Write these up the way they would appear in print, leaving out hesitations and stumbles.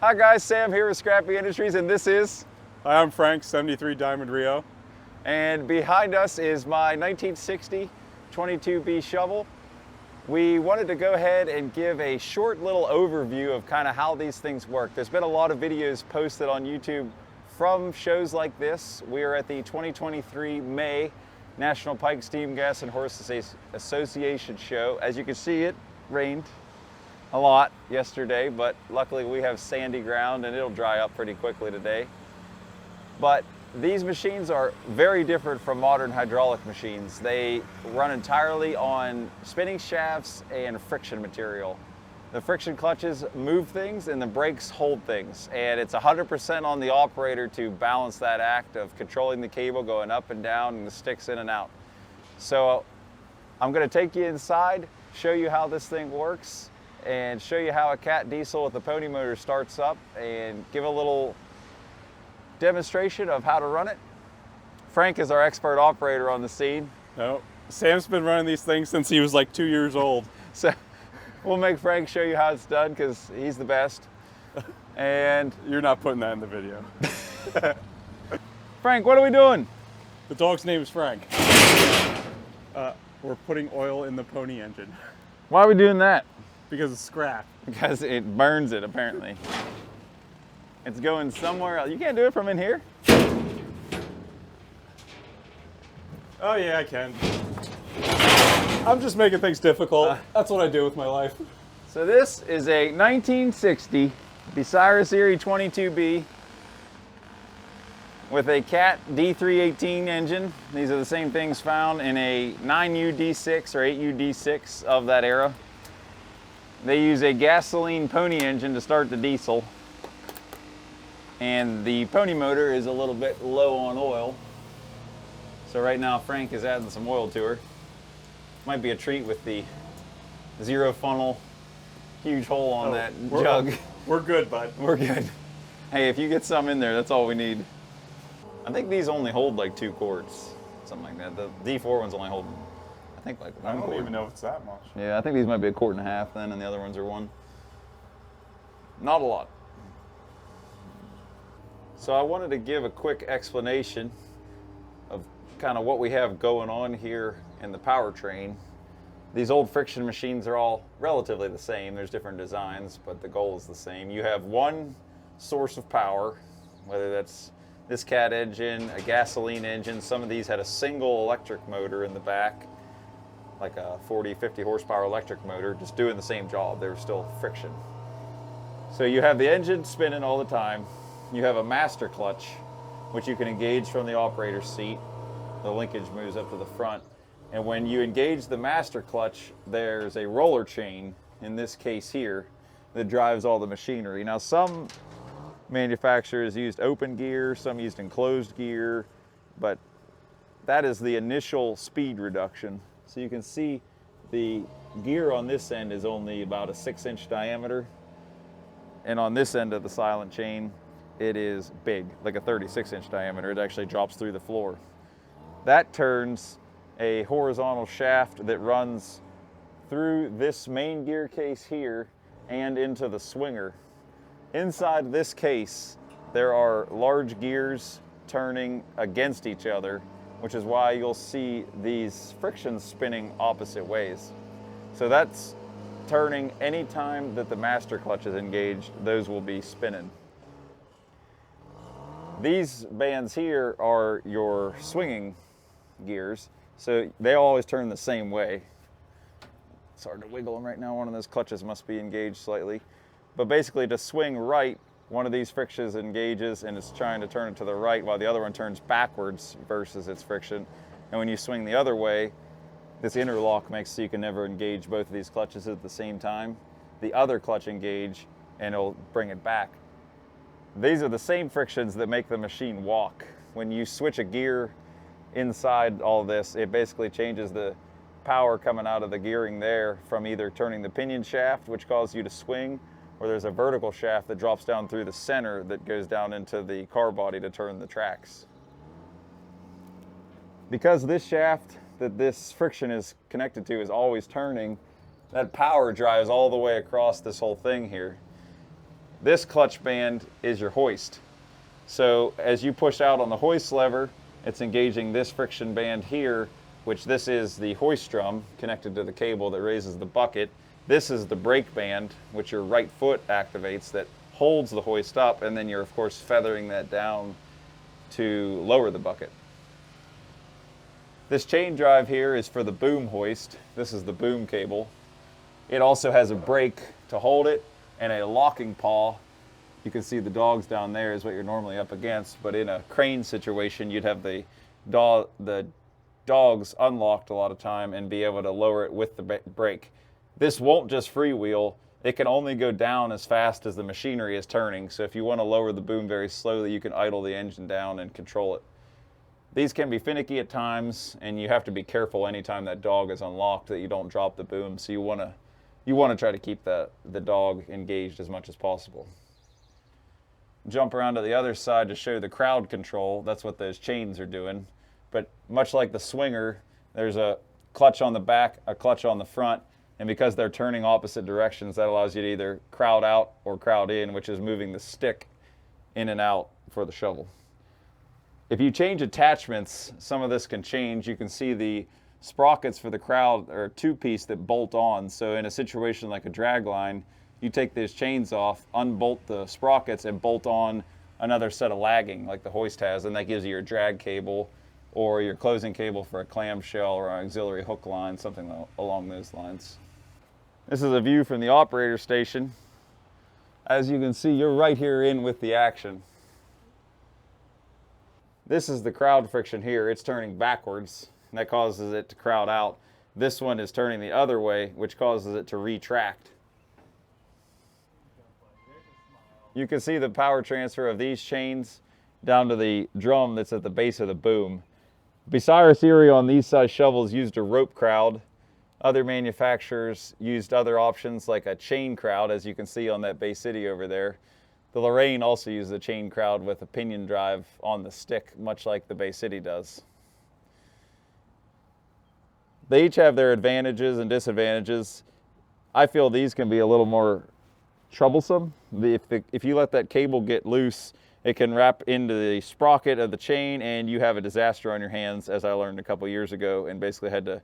Hi guys, Sam here with Scrappy Industries, and this is... Hi, I'm Frank, 73 Diamond Rio. And behind us is my 1960 22B shovel. We wanted to go ahead and give a short little overview of kind of how these things work. There's been a lot of videos posted on YouTube from shows like this. We are at the 2023 May National Pike Steam Gas and Horse Association show. As you can see, it rained a lot yesterday, but luckily we have sandy ground and it'll dry up pretty quickly today. But these machines are very different from modern hydraulic machines. They run entirely on spinning shafts and friction material. The friction clutches move things and the brakes hold things. And it's 100% on the operator to balance that act of controlling the cable going up and down and the sticks in and out. So I'm going to take you inside, show you how this thing works, and show you how a Cat diesel with a pony motor starts up, and give a little demonstration of how to run it. Frank is our expert operator on the scene. No, Sam's been running these things since he was like 2 years old. So we'll make Frank show you how it's done because he's the best. And you're not putting that in the video. Frank, what are we doing? The dog's name is Frank. We're putting oil in the pony engine. Why are we doing that? Because it's scrap. Because it burns it, apparently. It's going somewhere else. You can't do it from in here? Oh yeah, I can. I'm just making things difficult. That's what I do with my life. So this is a 1960 Bucyrus Erie 22B with a Cat D318 engine. These are the same things found in a 9U D6 or 8U D6 of that era. They use a gasoline pony engine to start the diesel. And the pony motor is a little bit low on oil. So right now Frank is adding some oil to her. Might be a treat with the zero funnel, huge hole on that jug. We're good, bud. We're good. Hey, if you get some in there, that's all we need. I think these only hold like 2 quarts, something like that. The D4 ones only hold, I think, like 1 quart. I don't even know if it's that much. Yeah, I think these might be 1.5 quarts then, and the other ones are 1. Not a lot. So I wanted to give a quick explanation of kind of what we have going on here in the Powertrain. These old friction machines are all relatively the same. There's different designs, but the goal is the same. You have one source of power, whether that's this Cat engine, a gasoline engine. Some of these had a single electric motor in the back, like a 40, 50 horsepower electric motor, just doing the same job. They were still friction. So you have the engine spinning all the time. You have a master clutch, which you can engage from the operator's seat. The linkage moves up to the front. And when you engage the master clutch, there's a roller chain, in this case here, that drives all the machinery. Now, some manufacturers used open gear, some used enclosed gear, but that is the initial speed reduction. So you can see the gear on this end is only about a 6-inch diameter. And on this end of the silent chain, it is big, like a 36-inch diameter. It actually drops through the floor. That turns a horizontal shaft that runs through this main gear case here and into the swinger. Inside this case, there are large gears turning against each other, which is why you'll see these frictions spinning opposite ways. So that's turning any time that the master clutch is engaged, those will be spinning. These bands here are your swinging gears, so they always turn the same way. It's hard to wiggle them right now. One of those clutches must be engaged slightly. But basically, to swing right, one of these frictions engages and it's trying to turn it to the right while the other one turns backwards versus its friction. And when you swing the other way, this interlock makes so you can never engage both of these clutches at the same time. The other clutch engage and it'll bring it back. These are the same frictions that make the machine walk. When you switch a gear inside all this, it basically changes the power coming out of the gearing there from either turning the pinion shaft, which causes you to swing, or there's a vertical shaft that drops down through the center that goes down into the car body to turn the tracks. Because this shaft that this friction is connected to is always turning, that power drives all the way across this whole thing here. This clutch band is your hoist. So as you push out on the hoist lever, it's engaging this friction band here, which this is the hoist drum connected to the cable that raises the bucket. This is the brake band, which your right foot activates, that holds the hoist up, and then you're of course feathering that down to lower the bucket. This chain drive here is for the boom hoist. This is the boom cable. It also has a brake to hold it and a locking paw. You can see the dogs down there is what you're normally up against, but in a crane situation, you'd have the dogs unlocked a lot of time and be able to lower it with the brake. This won't just freewheel. It can only go down as fast as the machinery is turning. So if you want to lower the boom very slowly, you can idle the engine down and control it. These can be finicky at times, and you have to be careful anytime that dog is unlocked that you don't drop the boom. So you want to try to keep the dog engaged as much as possible. Jump around to the other side to show the crowd control. That's what those chains are doing. But much like the swinger, there's a clutch on the back, a clutch on the front, and because they're turning opposite directions, that allows you to either crowd out or crowd in, which is moving the stick in and out for the shovel. If you change attachments, some of this can change. You can see the sprockets for the crowd are a two-piece that bolt on. So in a situation like a drag line, you take those chains off, unbolt the sprockets, and bolt on another set of lagging like the hoist has, and that gives you your drag cable or your closing cable for a clamshell or an auxiliary hook line, something along those lines. This is a view from the operator station. As you can see, you're right here in with the action. This is the crowd friction here. It's turning backwards, and that causes it to crowd out. This one is turning the other way, which causes it to retract. You can see the power transfer of these chains down to the drum that's at the base of the boom. Bucyrus, Erie on these size shovels used a rope crowd. Other manufacturers used other options like a chain crowd, as you can see on that Bay City over there. The Lorraine also used a chain crowd with a pinion drive on the stick, much like the Bay City does. They each have their advantages and disadvantages. I feel these can be a little more troublesome. If you let that cable get loose, it can wrap into the sprocket of the chain and you have a disaster on your hands, as I learned a couple years ago, and basically had to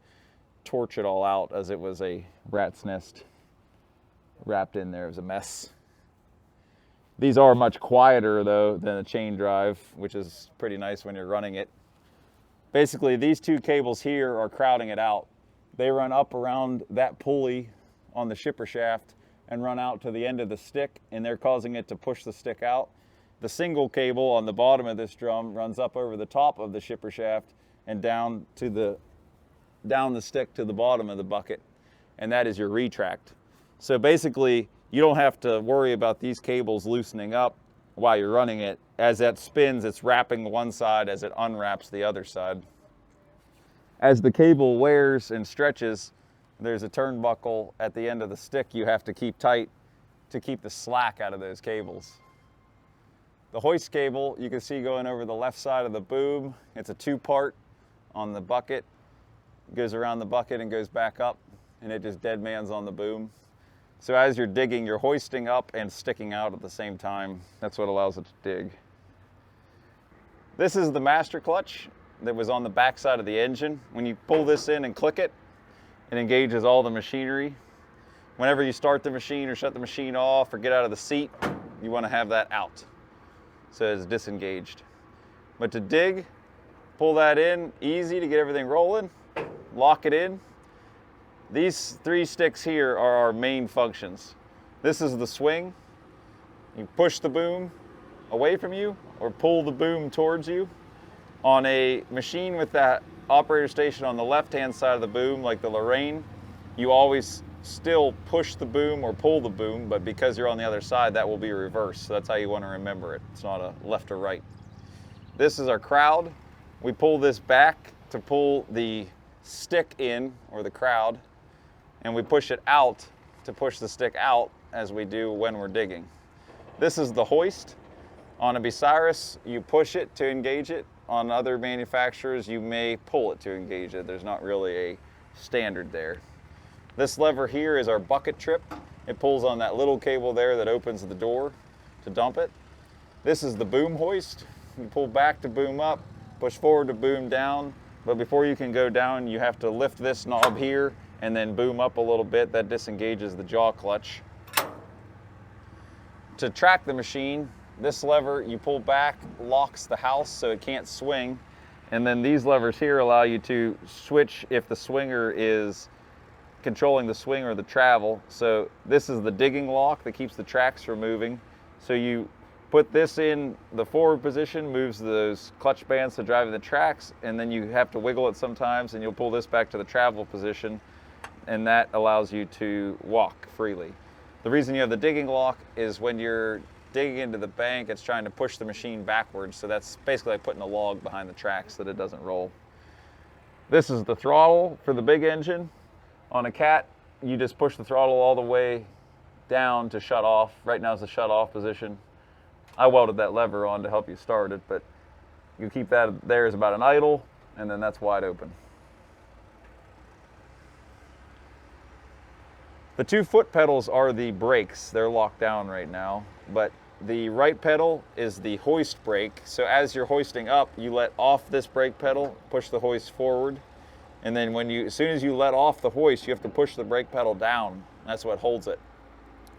torch it all out as it was a rat's nest wrapped in there. It was a mess. These are much quieter though than a chain drive, which is pretty nice when you're running it. Basically, these two cables here are crowding it out. They run up around that pulley on the shipper shaft and run out to the end of the stick, and they're causing it to push the stick out. The single cable on the bottom of this drum runs up over the top of the shipper shaft and down the stick to the bottom of the bucket, and that is your retract. So basically, you don't have to worry about these cables loosening up while you're running it. As that spins, it's wrapping one side as it unwraps the other side. As the cable wears and stretches, there's a turnbuckle at the end of the stick you have to keep tight to keep the slack out of those cables. The hoist cable, you can see going over the left side of the boom. It's a two-part on the bucket. It goes around the bucket and goes back up, and it just dead mans on the boom. So as you're digging, you're hoisting up and sticking out at the same time. That's what allows it to dig. This is the master clutch that was on the back side of the engine. When you pull this in and click it, it engages all the machinery. Whenever you start the machine or shut the machine off or get out of the seat, you want to have that out, so it's disengaged. But to dig, pull that in, easy to get everything rolling, lock it in. These three sticks here are our main functions. This is the swing. You push the boom away from you or pull the boom towards you. On a machine with that operator station on the left-hand side of the boom, like the Lorraine, you always still push the boom or pull the boom, but because you're on the other side, that will be reversed. So that's how you want to remember it. It's not a left or right. This is our crowd. We pull this back to pull the stick in, or the crowd, and we push it out to push the stick out, as we do when we're digging. This is the hoist. On a Bucyrus, you push it to engage it. On other manufacturers, you may pull it to engage it. There's not really a standard there. This lever here is our bucket trip. It pulls on that little cable there that opens the door. to dump it. This is the boom hoist. You pull back to boom up, push forward to boom down, but before you can go down, you have to lift this knob here and then boom up a little bit. That disengages the jaw clutch. To track the machine, this lever you pull back locks the house so it can't swing, and then these levers here allow you to switch if the swinger is controlling the swing or the travel. So this is the digging lock that keeps the tracks from moving. So you put this in the forward position, moves those clutch bands to drive the tracks, and then you have to wiggle it sometimes, and you'll pull this back to the travel position, and that allows you to walk freely. The reason you have the digging lock is when you're digging into the bank, it's trying to push the machine backwards, so that's basically like putting a log behind the tracks so that it doesn't roll. This is the throttle for the big engine. On a Cat, you just push the throttle all the way down to shut off. Right now is the shut off position. I welded that lever on to help you start it, but you keep that there as about an idle, and then that's wide open. The 2 foot pedals are the brakes. They're locked down right now, but the right pedal is the hoist brake. So as you're hoisting up, you let off this brake pedal, push the hoist forward, and then as soon as you let off the hoist, you have to push the brake pedal down. That's what holds it.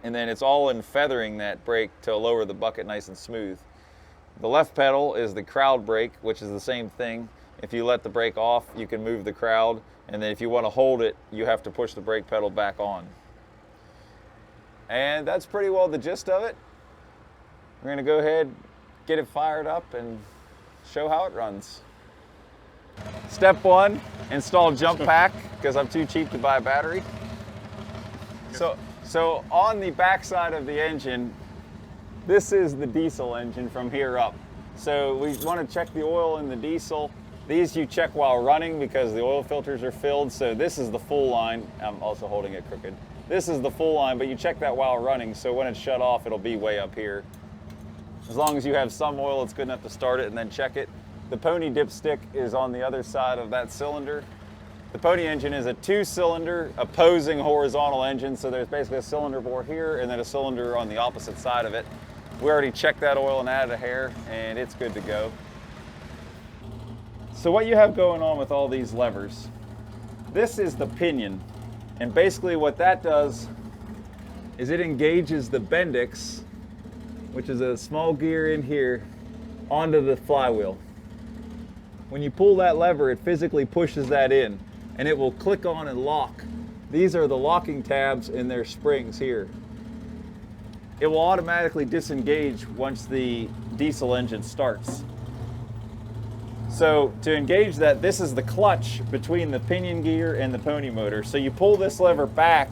And then it's all in feathering that brake to lower the bucket nice and smooth. The left pedal is the crowd brake, which is the same thing. If you let the brake off, you can move the crowd, and then if you want to hold it, you have to push the brake pedal back on. And that's pretty well the gist of it. We're gonna go ahead, get it fired up, and show how it runs. Step 1, install jump pack, because I'm too cheap to buy a battery. So on the back side of the engine, this is the diesel engine from here up. So we want to check the oil in the diesel. These you check while running because the oil filters are filled. So this is the full line. I'm also holding it crooked. This is the full line, but you check that while running, so when it's shut off, it'll be way up here. As long as you have some oil, it's good enough to start it and then check it. The pony dipstick is on the other side of that cylinder. The pony engine is a 2-cylinder opposing horizontal engine, so there's basically a cylinder bore here and then a cylinder on the opposite side of it. We already checked that oil and added a hair, and it's good to go. So what you have going on with all these levers, this is the pinion. And basically what that does is it engages the Bendix, which is a small gear in here, onto the flywheel. When you pull that lever, it physically pushes that in, and it will click on and lock. These are the locking tabs in their springs here. It will automatically disengage once the diesel engine starts. So to engage that, this is the clutch between the pinion gear and the pony motor. So you pull this lever back,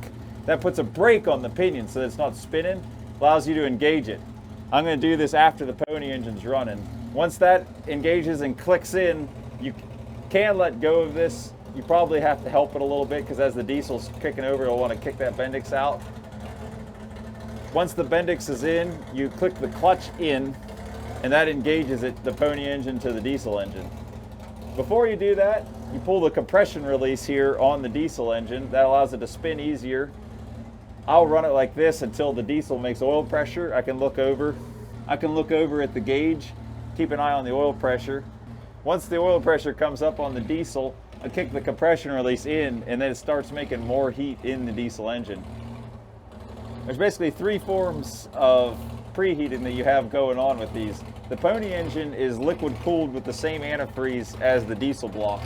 that puts a brake on the pinion so that it's not spinning, allows you to engage it. I'm going to do this after the pony engine's running. Once that engages and clicks in, you can let go of this. You probably have to help it a little bit because as the diesel's kicking over, it'll want to kick that Bendix out. Once the Bendix is in, you click the clutch in, and that engages the pony engine to the diesel engine. Before you do that, you pull the compression release here on the diesel engine. That allows it to spin easier. I'll run it like this until the diesel makes oil pressure. I can look over at the gauge, keep an eye on the oil pressure. Once the oil pressure comes up on the diesel, I kick the compression release in, and then it starts making more heat in the diesel engine. There's basically 3 forms of preheating that you have going on with these. The pony engine is liquid cooled with the same antifreeze as the diesel block.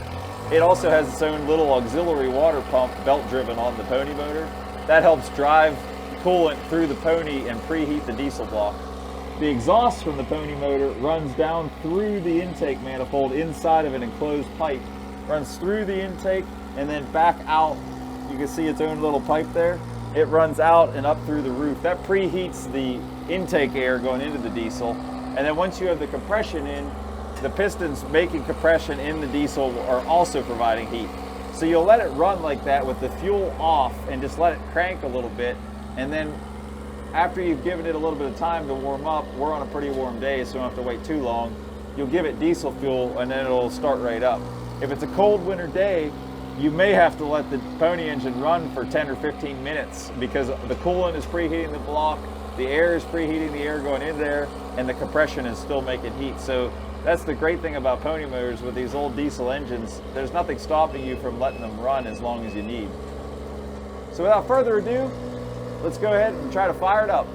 It also has its own little auxiliary water pump belt driven on the pony motor. That helps drive coolant through the pony and preheat the diesel block. The exhaust from the pony motor runs down through the intake manifold inside of an enclosed pipe, runs through the intake and then back out. You can see its own little pipe there. It runs out and up through the roof. That preheats the intake air going into the diesel. And then once you have the compression in, the pistons making compression in the diesel are also providing heat. So you'll let it run like that with the fuel off and just let it crank a little bit. And then after you've given it a little bit of time to warm up, we're on a pretty warm day, so you don't have to wait too long. You'll give it diesel fuel and then it'll start right up. If it's a cold winter day, you may have to let the pony engine run for 10 or 15 minutes because the coolant is preheating the block the air is preheating the air going in there, and the compression is still making heat. So that's the great thing about pony motors with these old diesel engines. There's nothing stopping you from letting them run as long as you need. So without further ado, let's go ahead and try to fire it up.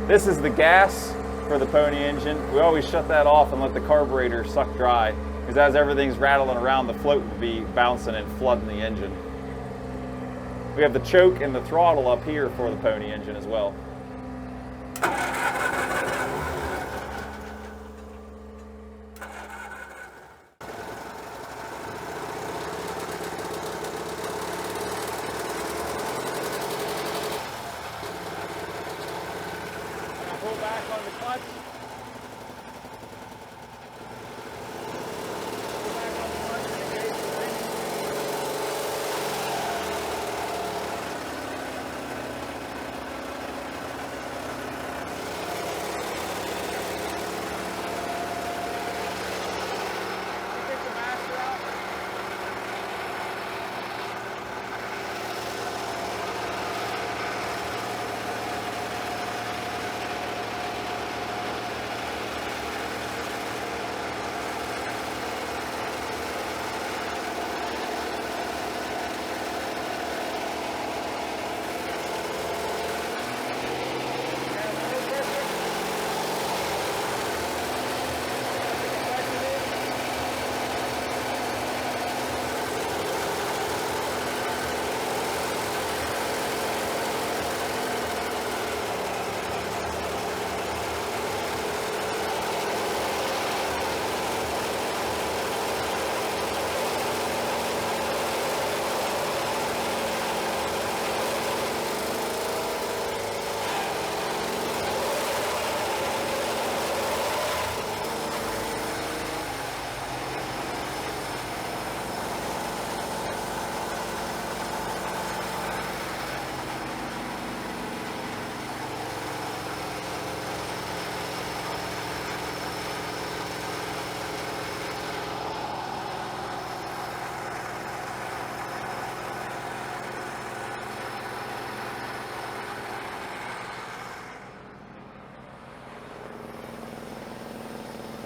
This is the gas for the pony engine. We always shut that off and let the carburetor suck dry, because as everything's rattling around, the float will be bouncing and flooding the engine. We have the choke and the throttle up here for the pony engine as well. Pull back on the clutch. Pull back on the clutch and engage the ring. Take the master out.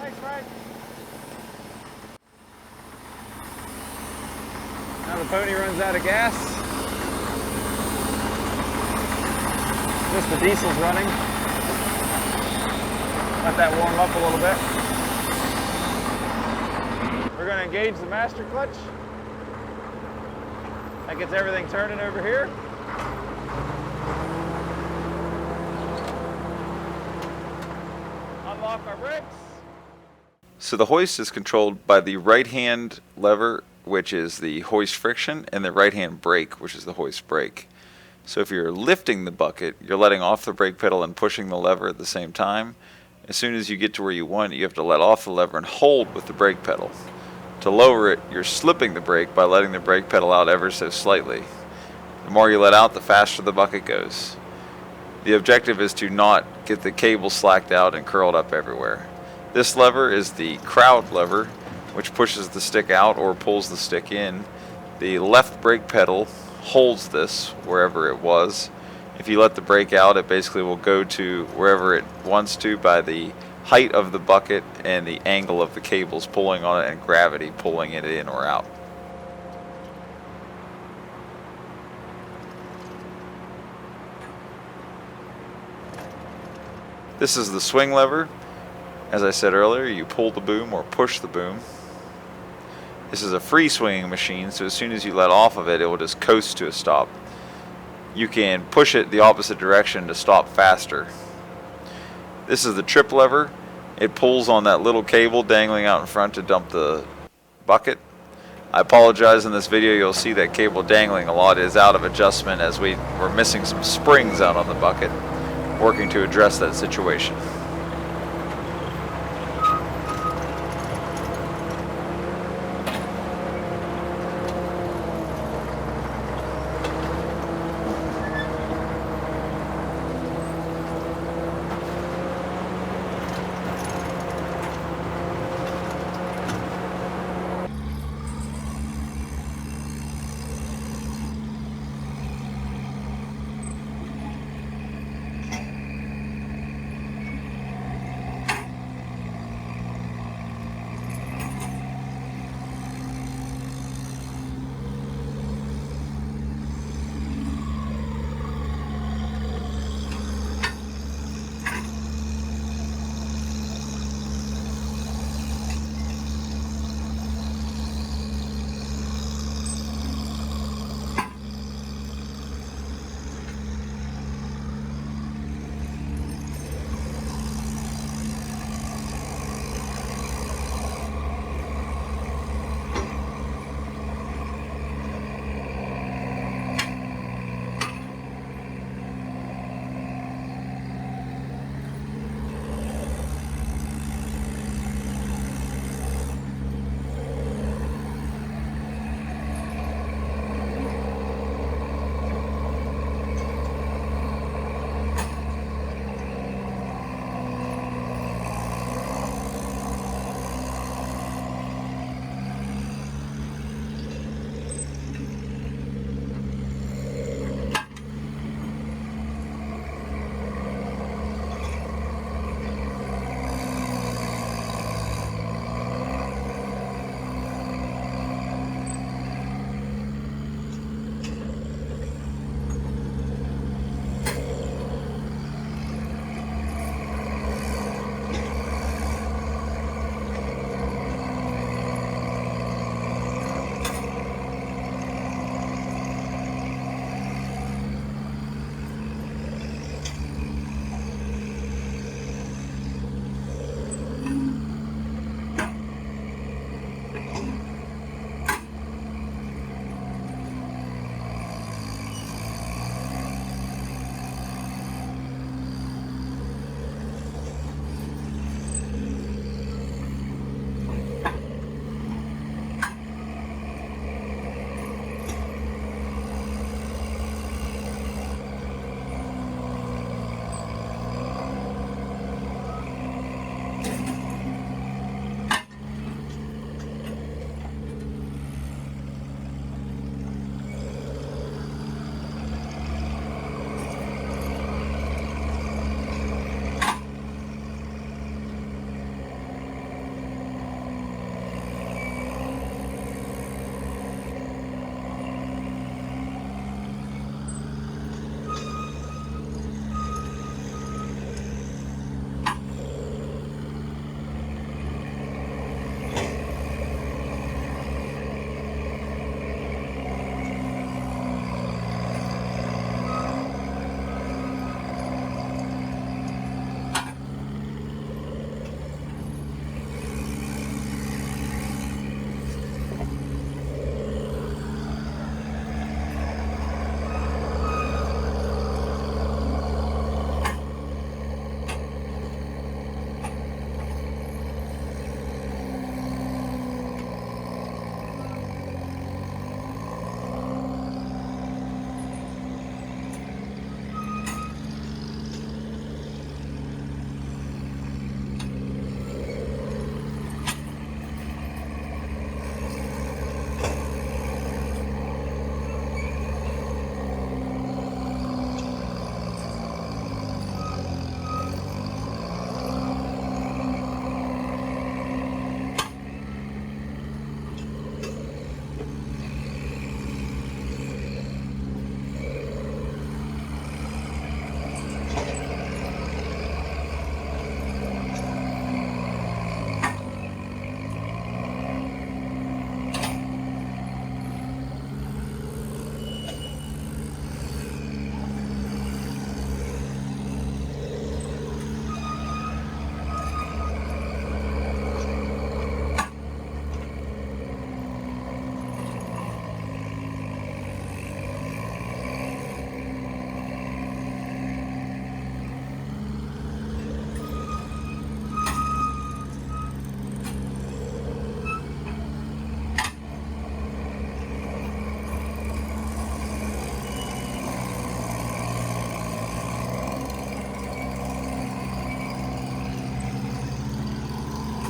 Thanks, Frank. Now the pony runs out of gas. Just the diesel's running. Let that warm up a little bit. We're going to engage the master clutch. That gets everything turning over here. Unlock our brakes. So the hoist is controlled by the right-hand lever, which is the hoist friction, and the right-hand brake, which is the hoist brake. So if you're lifting the bucket, you're letting off the brake pedal and pushing the lever at the same time. As soon as you get to where you want, you have to let off the lever and hold with the brake pedal. To lower it, you're slipping the brake by letting the brake pedal out ever so slightly. The more you let out, the faster the bucket goes. The objective is to not get the cable slacked out and curled up everywhere. This lever is the crowd lever, which pushes the stick out or pulls the stick in. The left brake pedal holds this wherever it was. If you let the brake out, it basically will go to wherever it wants to by the height of the bucket and the angle of the cables pulling on it and gravity pulling it in or out. This is the swing lever. As I said earlier, you pull the boom or push the boom. This is a free swinging machine, so as soon as you let off of it, it will just coast to a stop. You can push it the opposite direction to stop faster. This is the trip lever. It pulls on that little cable dangling out in front to dump the bucket. I apologize, in this video you'll see that cable dangling a lot is out of adjustment as we were missing some springs out on the bucket, working to address that situation.